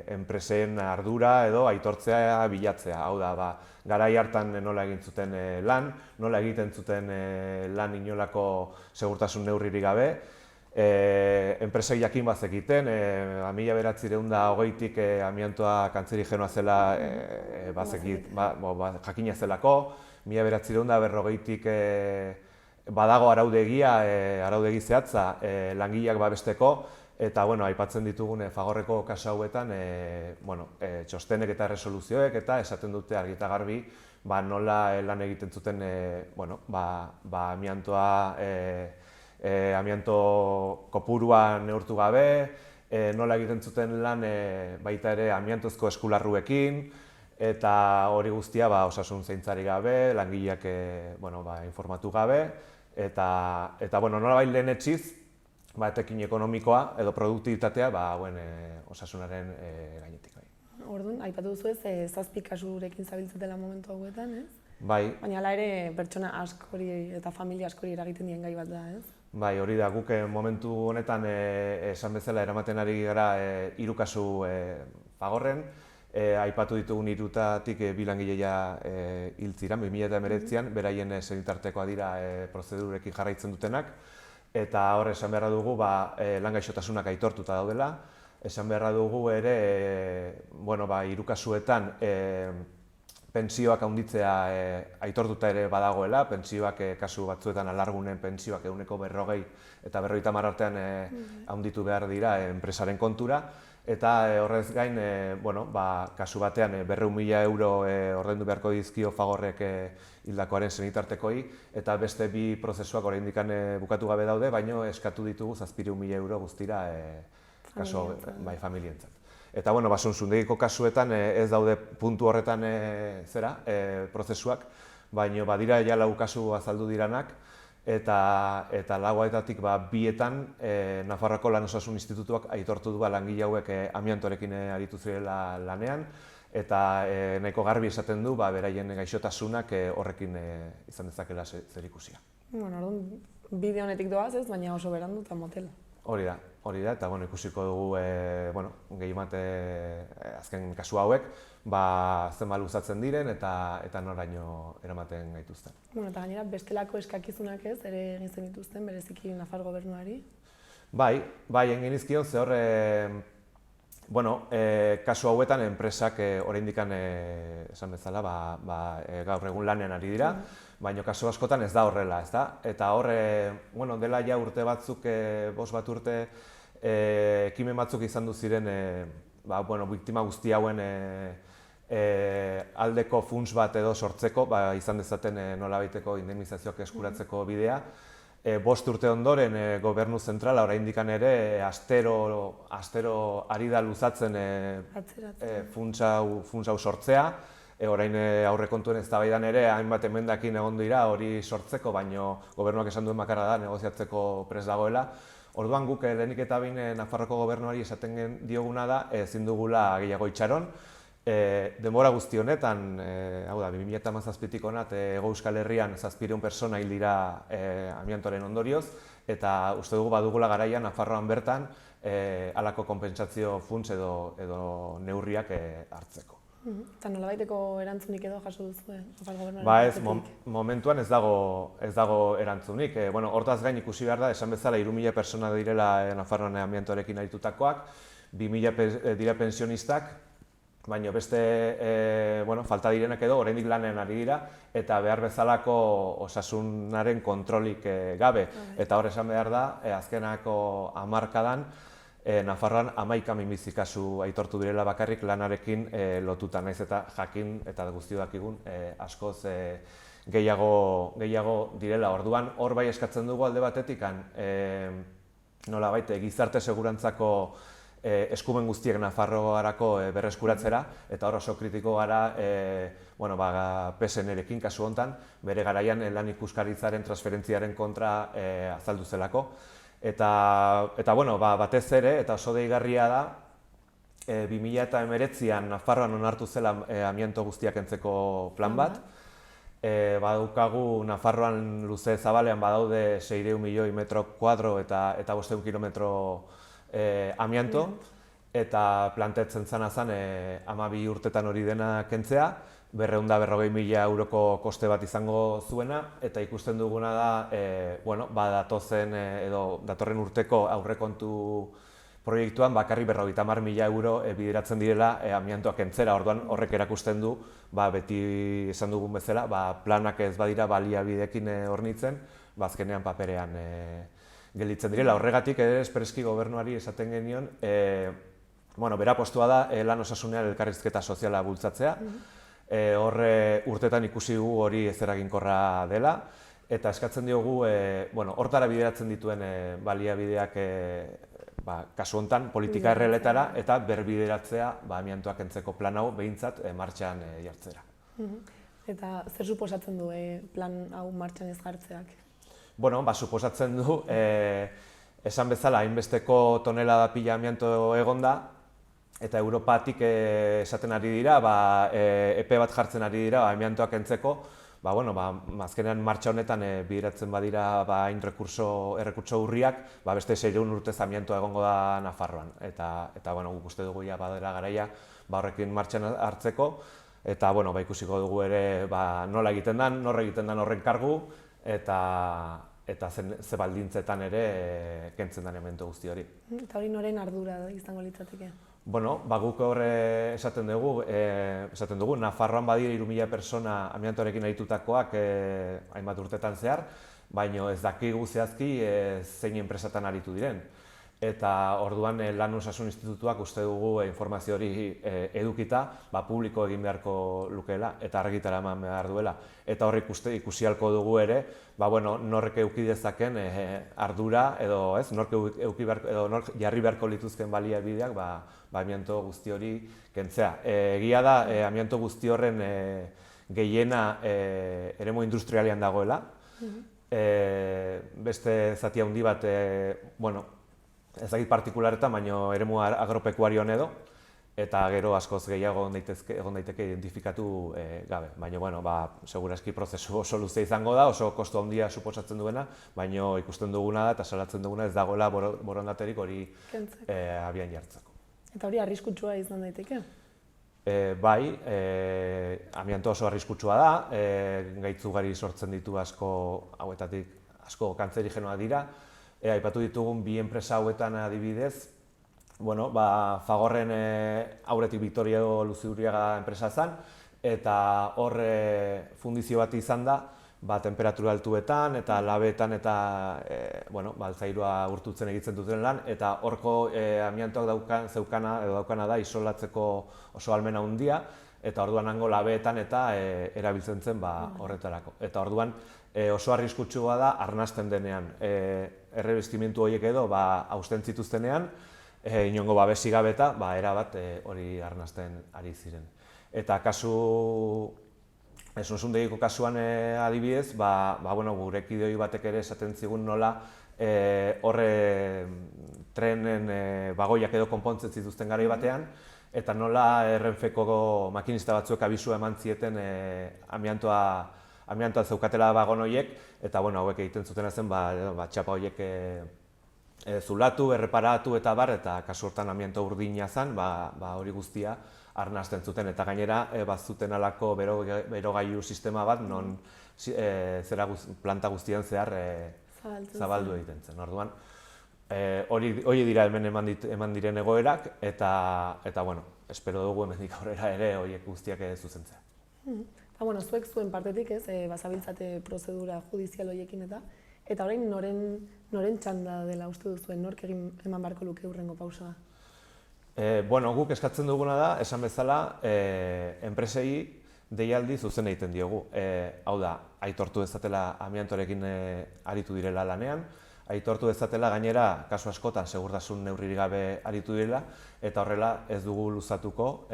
enpresen ardura edo aitortzea bilatzea. Hau da, garai hartan nola egin zuten lan, nola egiten zuten lan inolako segurtasun neurririk gabe. Enpresek jakin bazekiten, 1920tik amiantoa kantzerigenoa zela jakina zelako, 1940tik badago araudegi zehatza langileak babesteko, eta aipatzen ditugun Fagorreko kasu hauetan txostenek eta resoluzioek eta esaten dute argi eta garbi nola lan egiten zuten amianto kopurua neurtu gabe, nola egiten zuten lan baita ere amiantozko eskularruekin, eta hori guztia osasun zaintzari gabe, langileak informatu gabe, eta nolabait lehenetsiz etekin ekonomikoa edo produktibitatea osasunaren gainetik. Orduan, aipatu duzu ez, 7 kasurekin zabiltzatela momentu hauetan, ez? Bai. Baina hala ere pertsona askori eta familia askori eragiten dien gai bat da, ez? Bai, hori da, guk momentu honetan esan bezala eramaten ari gara 3 kasu Fagorren. Aipatu ditugun 3tatik 2 langilea hil ziren, 2019an, beraien senitartekoa dira prozedurekin jarraitzen dutenak. Eta hor esan beharra dugu lan gaixotasunak aitortuta daudela. Esan beharra dugu ere 3 kasuetan pentsioak handitzea aitortuta ere badagoela, pentsioak kasu batzuetan alargunen pentsioak 40% eta 50% artean handitu behar dira enpresaren kontura, eta horrez gain, kasu batean 200.000 euro ordaindu beharko dizkio Fagorrek hildakoaren senitartekoi, eta beste 2 prozesuak oraindik bukatu gabe daude, baina eskatu ditugu 700.000 euro guztira familientzat. Eta zunzundegiko kasuetan ez daude puntu horretan prozesuak, baina badira ja 4 kasu azaldu diranak, eta lauetatik bietan Nafarroako Lan Osasun Institutuak aitortu du langile hauek amiantoarekin aritu zirela lanean, eta nahiko garbi esaten du beraien gaixotasunak horrekin izan dezakela zerikusia. Orduan, bide honetik doaz ez, baina oso berandu eta motela. Hori da, eta ikusiko dugu gehiemat azken kasu hauek zenbat luzatzen diren eta noraino eramaten gaituzten. Eta gainera, bestelako eskakizunak ez, ere egin zen dituzten, bereziki Nafar gobernuari? Bai, egin genizkion, ze hor, kasu hauetan enpresak oraindik esan bezala gaur egun lanean ari dira, baina kasu askotan ez da horrela, ezta? Eta hor, dela ja urte batzuk, 5 urte, ekimen batzuk izan du ziren biktima guzti hauen aldeko funts bat edo sortzeko, izan dezaten nolabaiteko indemnizazioak eskuratzeko bidea. 5 urte ondoren gobernu zentrala oraindik ere astero ari da luzatzen funts hau sortzea. Orain aurrekontuen eztabaidan ere hainbat emendakin egon dira hori sortzeko, baino gobernuak esan duen bakarra da negoziatzeko prest dagoela. Orduan guk lehenik eta behin Nafarroko gobernuari esaten dioguna da ezin dugula gehiago itxaron. Denbora guzti honetan, 2017tik hona, Hego Euskal Herrian 700 pertsona hil dira amiantoaren ondorioz, eta uste dugu badugula garaian Nafarroan bertan halako konpentsazio funts edo neurriak hartzeko. Eta nolabaiteko erantzunik edo jaso duzu Nafar gobernuaren? Ez, momentuan ez dago erantzunik. Hortaz gain ikusi behar da, esan bezala 3.000 pertsona direla Nafarroan amiantoarekin aritutakoak, 2.000 dira pensionistak, baina beste falta direnak edo oraindik lanean ari dira eta behar bezalako osasunaren kontrolik gabe. Eta hor esan behar da, azkenako hamarkadan Nafarroan 11 minbizi kasu aitortu direla bakarrik lanarekin lotuta, naiz eta jakin eta guztio dakigun askoz gehiago direla. Orduan hor bai eskatzen dugu alde batetik nolabait gizarte segurantzako eskumen guztiek Nafarroarako berreskuratzera, eta hor oso kritiko gara PSN-erekin kasu honetan, bere garaian lan ikuskaritzaren transferentziaren kontra azaldu zelako. Eta batez ere, eta oso deigarria da, 2019an Nafarroan onartu zela amianto guztiak kentzeko plan bat. Badukagu Nafarroan luze zabalean badaude 600 milioi metro kuadro eta 500 kilometro amianto, eta planteatzen zana zen 12 urtetan hori dena kentzea, 240.000 euroko koste bat izango zuena, eta ikusten duguna da, datorren urteko aurrekontu proiektuan bakarrik 50.000 euro bideratzen direla amiantoak kentzera. Orduan horrek erakusten du, beti esan dugun bezala, planak ez badira baliabideekin hornitzen, azkenean paperean gelditzen direla. Horregatik espreski gobernuari esaten genion, bera postua da lan osasunean elkarrizketa soziala bultzatzea. Horre urtetan ikusi dugu hori ez eraginkorra dela, eta eskatzen diogu hortara bideratzen dituen baliabideak kasu honetan politika errealetara eta berbideratzea amiantoak kentzeko plan hau behintzat martxan jartzera. Eta zer suposatzen du plan hau martxan ez jartzeak? Suposatzen du, esan bezala, hainbesteko tonelada pila amianto egonda, eta Europatik esaten ari dira, epe bat jartzen ari dira amiantoak kentzeko, azkenean martxa honetan bideratzen badira hain errekurtso urriak, beste 600 urtez amiantoa egongo da Nafarroan. Eta guk uste dugu badela garaia horrekin martxan hartzeko, eta ikusiko dugu ere nola egiten den, nor egiten den horren kargu, eta ze baldintzetan ere kentzen den amianto guzti hori. Eta hori noren ardura izango litzateke? Guk horre esaten dugu, Nafarroan badira 3.000 pertsona amiantoarekin aritutakoak hainbat urtetan zehar, baina ez dakigu zehazki zein enpresatan aritu diren. Eta orduan Lan Osasun Institutuak uste dugu informazio hori edukita, publiko egin beharko lukeela eta argitara eman behar duela. Eta horrik ikusi ahalko dugu ere, nork eduki dezaken ardura edo nork jarri beharko lituzken baliabideak amianto guzti hori kentzea. Egia da, amianto guzti horren gehiena eremu industrialean dagoela, beste zati handi bat, bueno, ez dakit partikularretan, baina eremu agropekuarioan edo, eta gero askoz gehiago egon daiteke identifikatu gabe. Baina, bueno, segurazki prozesu oso luzea izango da, oso kostu handia suposatzen duena, baina ikusten duguna da eta salatzen duguna ez dagoela borondaterik hori abian jartzeko. Eta hori arriskutsua izan daiteke? Bai, amiantoa oso arriskutsua da, gaitz ugari sortzen ditu hauetatik asko kantzerigenoak dira. Aipatu ditugun bi enpresa hauetan adibidez, Fagorren aurretik Victorio Luzuriaga enpresa zen, eta hor fundizio bat izan da, temperatura altuetan eta labeetan eta altzairua urtutzen egiten duten lan, eta horko amiantoak daukana da isolatzeko oso ahalmena handia, eta orduan hango labeetan eta erabiltzen zen horretarako. Eta orduan oso arriskutsua da arnasten denean, errebestimentu horiek edo hausten zituztenean, inongo babesi gabe eta erabat hori arnasten ari ziren. Eta kasu Esunzundegiko kasuan adibidez, gure kidoi batek ere esaten zigun nola horre trenen bagoiak edo konpontzen zituzten garai batean, eta nola Renfeko makinista batzuek abisua eman zieten amiantoa zeukatela bagon horiek, eta hauek egiten zutena zen txapa horiek zulatu, erreparatu eta kasu hortan amianto urdina zen, hori guztia arnasten zuten, eta gainera bazuten alako berogailu sistema bat non planta guztian zehar zabaldu egiten zen. Orduan, hori dira hemen eman diren egoerak, eta espero dugu hemendik aurrera ere horiek guztiak zuzentzea. Eta zuek zuen partetik bazabiltzate prozedura judizial horiekin eta orain noren txanda dela uste duzuen, nork eman barko luke hurrengo pausoa? Guk eskatzen duguna da, esan bezala, enpresei deialdi zuzen egiten diogu. Hau da, aitortu dezatela amiantorekin aritu direla lanean, aitortu dezatela gainera, kasu askotan, segurtasun neurririk gabe aritu direla, eta horrela ez dugu luzatuko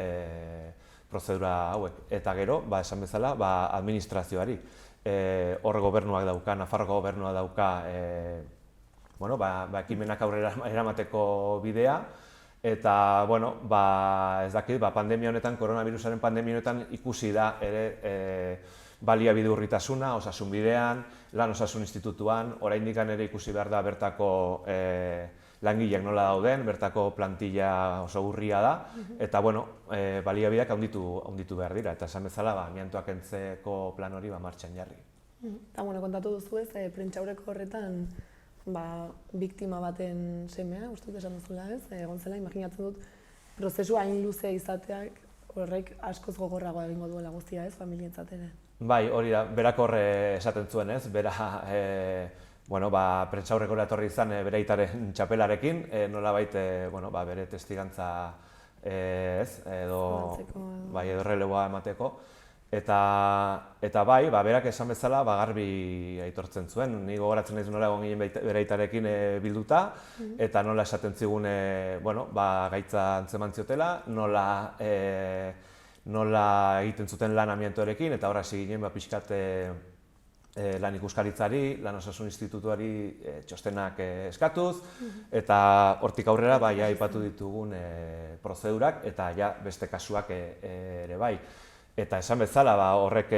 prozedura hauek. Eta gero, esan bezala, administrazioari. Hor gobernuak dauka, Nafarroko gobernuak dauka ekimenak aurrera eramateko bidea, eta ez dakit, pandemia honetan, koronavirusaren pandemia honetan ikusi da ere baliabide urritasuna, osasun bidean, lan osasun institutuan, oraindik ere ikusi behar da bertako langileak nola dauden, bertako plantilla oso urria da, eta baliabideak handitu behar dira, eta esan bezala amiantoak kentzeko plan hori martxan jarri. Eta kontatu duzu ez, prentsaurreko horretan biktima baten semea, uste dut esan duzula ez, egon zela, imaginatzen dut, prozesu hain luzea izateak horrek askoz gogorragoa egingo duela guztia ez, familientzat ere. Bai, hori da, berak horre esaten zuen ez, bera prentsaurrekora etorri izan bere aitaren txapelarekin, nolabait bere testigantza edo erreleboa emateko. Eta berak esan bezala garbi aitortzen zuen. Ni gogoratzen naiz nola egon ginen bere aitarekin bilduta, eta nola esaten zigun gaitza antzeman ziotela, nola egiten zuten lan amiantoarekin, eta horra hasi ginen pixkat lan ikuskaritzari, lan osasun institutuari txostenak eskatuz, eta hortik aurrera aipatu ditugun prozedurak eta beste kasuak ere bai. Eta esan bezala horrek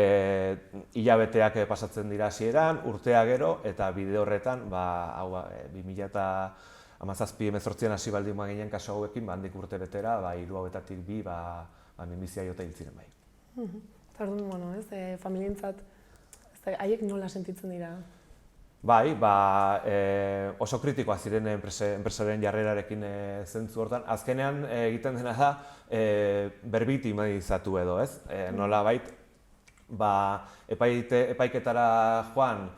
hilabeteak pasatzen dira hasieran, urtea gero, eta bide horretan 2017-18 hasi baldin ginen kasu hauekin, handik urte betera, 3 hauetatik 2 minbizia jota hil ziren bai. Eta orduan, familientzat, haiek nola sentitzen dira? Bai, oso kritikoak ziren enpresaren jarrerarekin zentzu hortan. Azkenean egiten dena da berbiktimizatu edo, ez? Nolabait, epaiketara joan,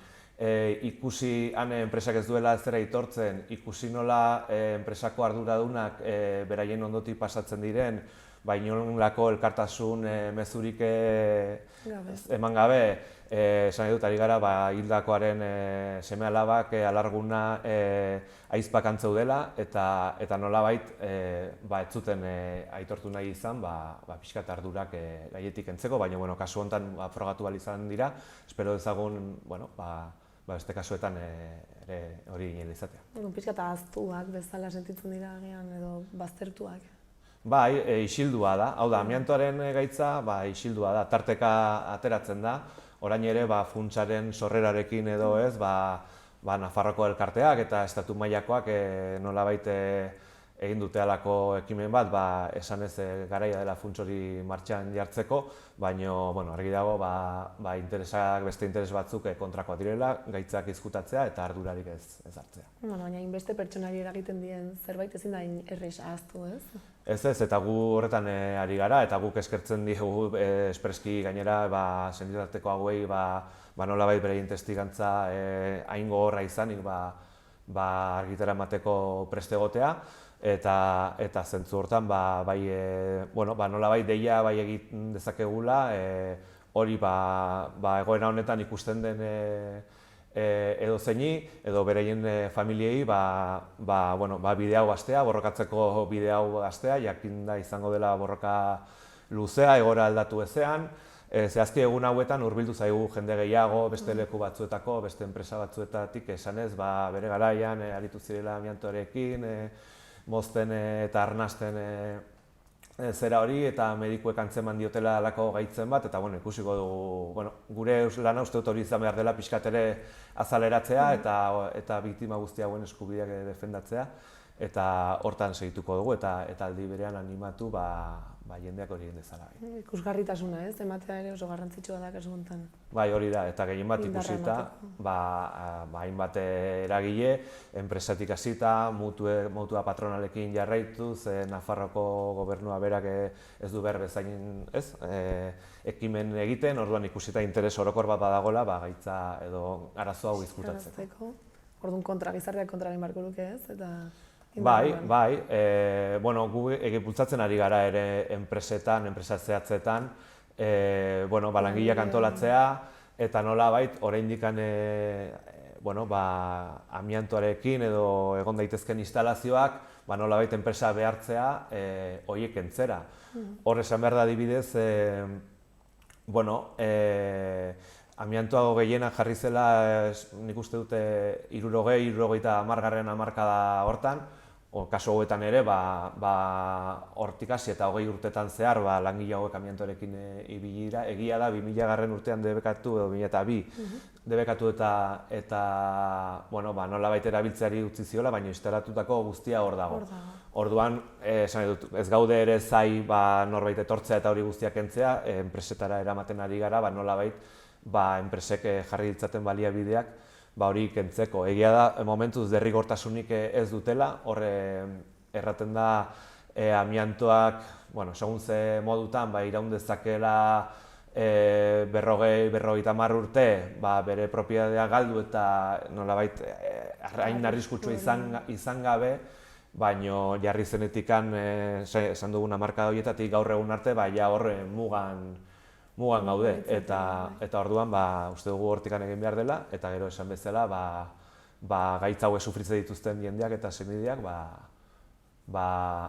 ikusi han enpresak ez duela ez zera aitortzen, ikusi nola enpresako arduradunak beraien ondotik pasatzen diren, inolako elkartasun mezurik eman gabe, esan edut ari gara hildakoaren seme-alabak alarguna aizpak antzeudela, eta nolabait ez zuten aitortu nahi izan pixkat ardurak gaietik entzeko, baina kasu honetan frogatu ahal izan dira, espero dezagun beste kasuetan ere hori ginela izatea. Pixka eta ahaztuak bezala sentitzen dira agian edo baztertuak. Bai, isildua da. Hau da, amiantoaren gaitza isildua da, tarteka ateratzen da. Orain ere funtsaren sorrerarekin edo ez, Nafarroko elkarteak eta estatu mailakoak nolabait egin dute halako ekimen bat, esan ez garaia dela funts hori martxan jartzeko, baina argi dago beste interes batzuk kontrakoak direla, gaitzak izkutatzea eta ardurarik ez hartzea. Baina inbeste pertsonari eragiten dien zerbait ezin da errez ahaztu, ez? Ez, eta gu horretan ari gara, eta guk eskertzen diegu espreski gainera senitarteko hauei nolabait beraien testigantza hain gogorra izanik argitara emateko prest egotea, eta zentzu hortan nolabait deia egin dezakegula hori egoera honetan ikusten den edo zeini, edo beraien familiei bide hau hastea, borrokatzeko bide hau hastea, jakinda izango dela borroka luzea, egoera aldatu ezean. Zehazki egun hauetan hurbildu zaigu jende gehiago, beste leku batzuetako, beste enpresa batzuetatik esanez, bere garaian aritu zirela amiantoarekin, mozten eta arnasten zera hori, eta medikuek antzeman diotela halako gaitzen bat, eta ikusiko dugu, gure lana uste dut hori izan behar dela pixkat ere azaleratzea eta biktima guzti hauen eskubideak defendatzea, eta hortan segituko dugu, eta aldi berean animatu jendeak hori egin dezala. Ikusgarritasuna, ez? Ematea ere oso garrantzitsua da kasu honetan. Bai, hori da, eta gehien bat ikusita, hainbat eragile, enpresatik hasita, mutua patronalekin jarraituz, Nafarroko gobernua berak ez du behar bezain ekimen egiten, orduan ikusita interes orokor bat badagola, gaitza edo arazo hau izkutatzeko. Orduan gizarteak kontra egin beharko luke, ez? Bai, gu bultzatzen ari gara ere enpresetan, enpresa zehatzetan, langileak antolatzea, eta nolabait oraindik amiantoarekin edo egon daitezken instalazioak, nolabait enpresa behartzea horiek entzera. Hor esan behar da adibidez, amiantoa gehiena jarri zela, nik uste dute 60-70 hamarkada hortan, kasu hauetan ere, hortik hasi eta 20 urtetan zehar langile hauek amiantoarekin ibili dira. Egia da, 2000 urtean debekatu, edo 2002 debekatu eta nolabait erabiltzeari utzi ziola, baina instalatutako guztia hor dago. Orduan, ez gaude ere zai norbait etortzea eta hori guztiak kentzea, enpresetara eramaten ari gara, nolabait enpresek jarri ditzaten baliabideak hori kentzeko. Egia da, momentuz derrigortasunik ez dutela, hor erraten da amiantoak, segun ze modutan, iraun dezakela 40-50 urte bere propietatea galdu eta nolabait hain arriskutsua izan gabe, baina jarri zenetikan, esan dugun hamarkada horietatik gaur egun arte, hor mugan gaude, eta orduan uste dugu hortikan egin behar dela, eta gero esan bezala gaitza hauek sufritze dituzten jendeak eta senideak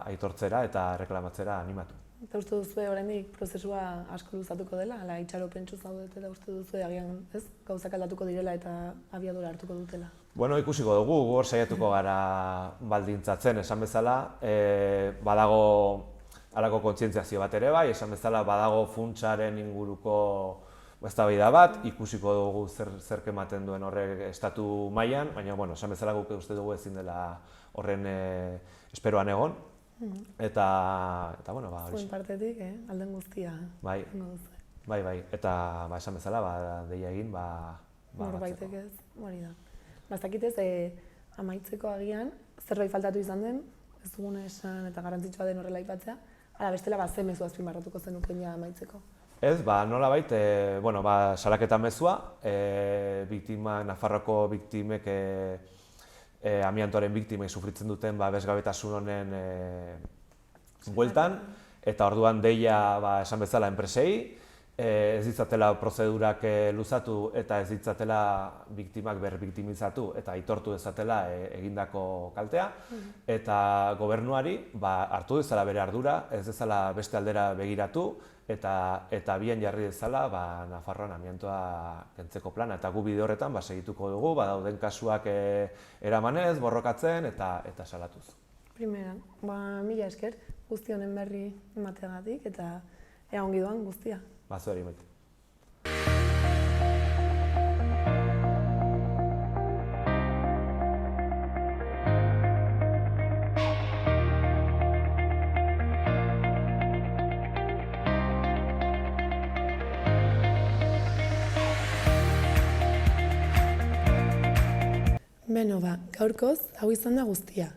aitortzera eta reklamatzera animatu. Eta uste duzu oraindik prozesua asko luzatuko dela, ala itxaropentsu zaudete eta uste duzu agian gauzak aldatuko direla eta abiadura hartuko dutela? Ikusiko dugu, hor saiatuko gara baldintzatzen, esan bezala, badago halako kontzientziazio bat ere bai, esan bezala badago funtsaren inguruko eztabaida bat, ikusiko dugu zer ematen duen horrek estatu mailan, baina esan bezala guk uste dugu ezin dela horren esperoan egon. Eta hori. Zuen partetik, alden guztia. Bai, eta esan bezala deia egin norbaitek ez, hori da. Ez dakitez, amaitzeko agian, zerbait faltatu izan den, ez duguna esan eta garrantzitsua den horrela aipatzea, ala bestela ze mezu azpimarratuko zenuken ja amaitzeko. Ez, nolabait, salaketa mezua, Nafarroko biktimek, amiantoaren biktimek sufritzen duten bezgabetasun honen bueltan, eta orduan deia esan bezala enpresei, ez ditzatela prozedurak luzatu eta ez ditzatela biktimak berbiktimizatu eta aitortu dezatela egindako kaltea, eta gobernuari hartu dezala bere ardura, ez dezala beste aldera begiratu, eta bien jarri dezala Nafarroan amiantoa kentzeko plana. Eta gu bide horretan segituko dugu, dauden kasuak eramanez, borrokatzen eta salatuz. Primeran, mila esker guzti honen berri emateagatik eta ea ongi doan guztia. Zueri maite. Beno gaurkoz, hau izan da guztia.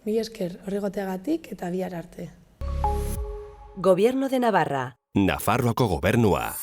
Mila esker horregoteagatik eta bihar arte. Gobierno de Navarra. Nafarroako gobernua.